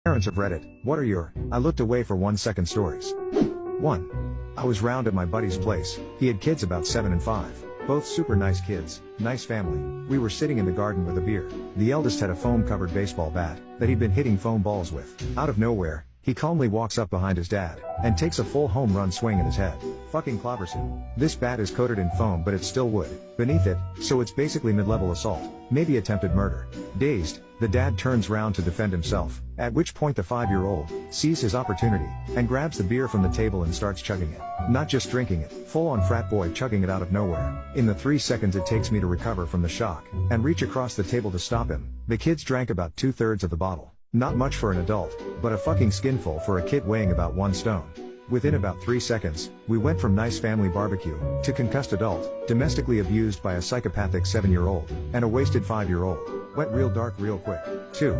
Parents have read it. What are your, I looked away for 1 second stories. 1. I was round at my buddy's place. He had kids about 7 and 5. Both super nice kids, nice family. We were sitting in the garden with a beer. The eldest had a foam-covered baseball bat that he'd been hitting foam balls with. Out of nowhere, he calmly walks up behind his dad and takes a full home run swing at his head. Fucking clobbers him. This bat is coated in foam, but it's still wood beneath it, so it's basically mid-level assault, maybe attempted murder. Dazed, the dad turns round to defend himself, at which point the 5-year-old sees his opportunity and grabs the beer from the table and starts chugging it. Not just drinking it, full-on frat boy chugging it out of nowhere. In the 3 seconds it takes me to recover from the shock and reach across the table to stop him, the kids drank about 2/3 of the bottle. Not much for an adult, but a fucking skinful for a kid weighing about 1 stone. Within about 3 seconds, we went from nice family barbecue to concussed adult, domestically abused by a psychopathic 7-year-old, and a wasted 5-year-old. Went real dark real quick. 2.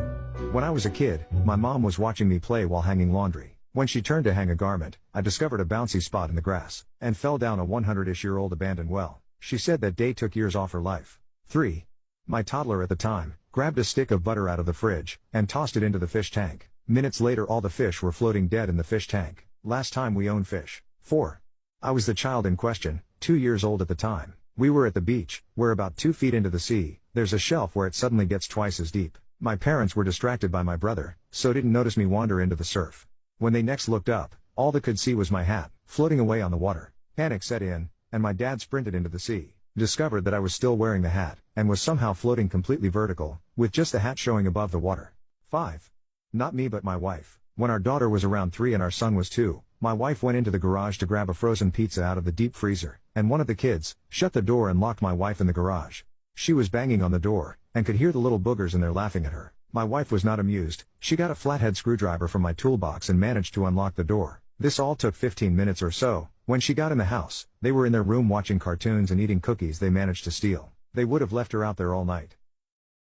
When I was a kid, my mom was watching me play while hanging laundry. When she turned to hang a garment, I discovered a bouncy spot in the grass, and fell down a 100-ish-year-old abandoned well. She said that day took years off her life. 3. My toddler at the time grabbed a stick of butter out of the fridge and tossed it into the fish tank. Minutes later all the fish were floating dead in the fish tank. Last time we owned fish. 4. I was the child in question, 2 years old at the time. We were at the beach, where about 2 feet into the sea, there's a shelf where it suddenly gets twice as deep. My parents were distracted by my brother, so didn't notice me wander into the surf. When they next looked up, all they could see was my hat, floating away on the water. Panic set in, and my dad sprinted into the sea. Discovered that I was still wearing the hat, and was somehow floating completely vertical, with just the hat showing above the water. 5. Not me but my wife. When our daughter was around 3 and our son was 2, my wife went into the garage to grab a frozen pizza out of the deep freezer, and one of the kids shut the door and locked my wife in the garage. She was banging on the door, and could hear the little boogers in there laughing at her. My wife was not amused. She got a flathead screwdriver from my toolbox and managed to unlock the door. This all took 15 minutes or so. When she got in the house, they were in their room watching cartoons and eating cookies they managed to steal. They would have left her out there all night.